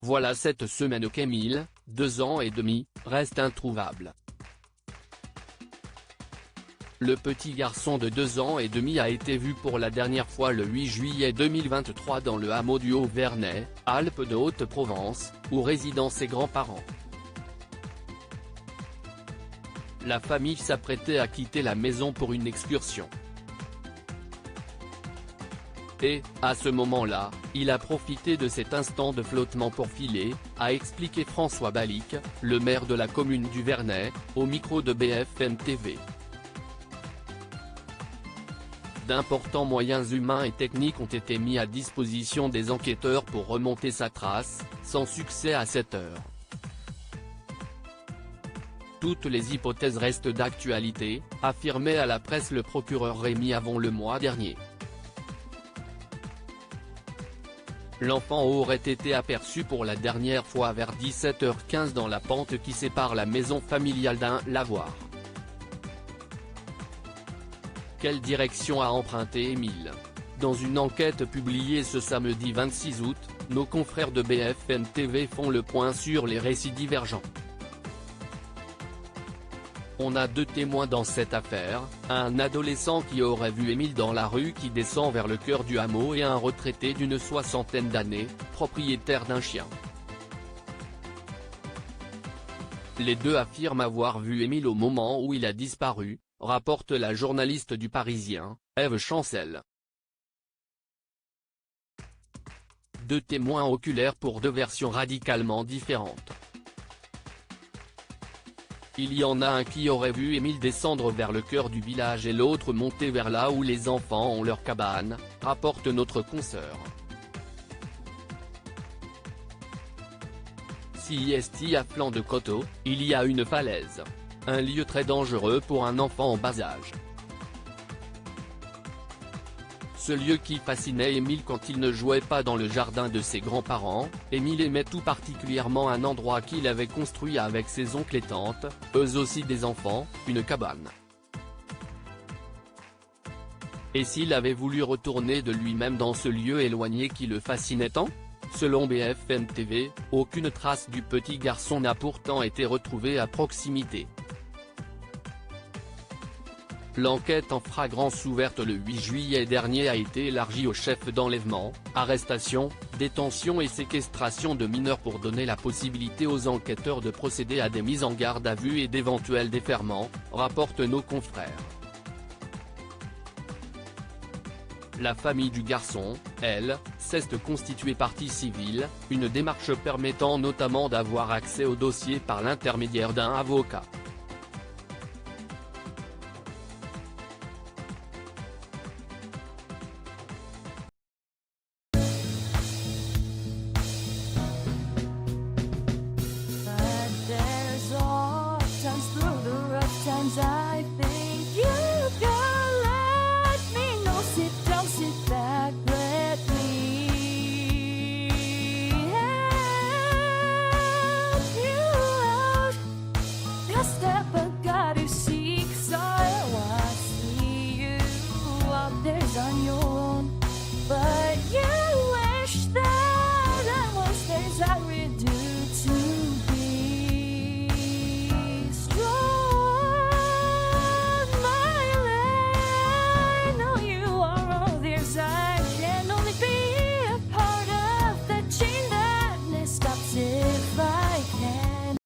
Voilà cette semaine qu'Émile, 2 ans et demi, reste introuvable. Le petit garçon de 2 ans et demi a été vu pour la dernière fois le 8 juillet 2023 dans le hameau du Haut-Vernay, Alpes de Haute-Provence, où résident ses grands-parents. La famille s'apprêtait à quitter la maison pour une excursion. Et, à ce moment-là, il a profité de cet instant de flottement pour filer, a expliqué François Balic, le maire de la commune du Vernay, au micro de BFM TV. D'importants moyens humains et techniques ont été mis à disposition des enquêteurs pour remonter sa trace, sans succès à cette heure. Toutes les hypothèses restent d'actualité, affirmait à la presse le procureur Rémy Avon le mois dernier. L'enfant aurait été aperçu pour la dernière fois vers 17h15 dans la pente qui sépare la maison familiale d'un lavoir. Quelle direction a emprunté Émile? Dans une enquête publiée ce samedi 26 août, nos confrères de BFM TV font le point sur les récits divergents. On a 2 témoins dans cette affaire, un adolescent qui aurait vu Émile dans la rue qui descend vers le cœur du hameau et un retraité d'une 60aine d'années, propriétaire d'un chien. Les 2 affirment avoir vu Émile au moment où il a disparu, rapporte la journaliste du Parisien, Ève Chancel. 2 témoins oculaires pour 2 versions radicalement différentes. Il y en a un qui aurait vu Émile descendre vers le cœur du village et l'autre monter vers là où les enfants ont leur cabane, rapporte notre consoeur. Si est à flanc de coteau, il y a une falaise. Un lieu très dangereux pour un enfant en bas âge. Ce lieu qui fascinait Émile quand il ne jouait pas dans le jardin de ses grands-parents, Émile aimait tout particulièrement un endroit qu'il avait construit avec ses oncles et tantes, eux aussi des enfants, une cabane. Et s'il avait voulu retourner de lui-même dans ce lieu éloigné qui le fascinait tant? Selon BFM TV, aucune trace du petit garçon n'a pourtant été retrouvée à proximité. L'enquête en flagrance ouverte le 8 juillet dernier a été élargie aux chefs d'enlèvement, arrestation, détention et séquestration de mineurs pour donner la possibilité aux enquêteurs de procéder à des mises en garde à vue et d'éventuels déferrements, rapportent nos confrères. La famille du garçon, elle, s'est constituée partie civile, une démarche permettant notamment d'avoir accès au dossier par l'intermédiaire d'un avocat.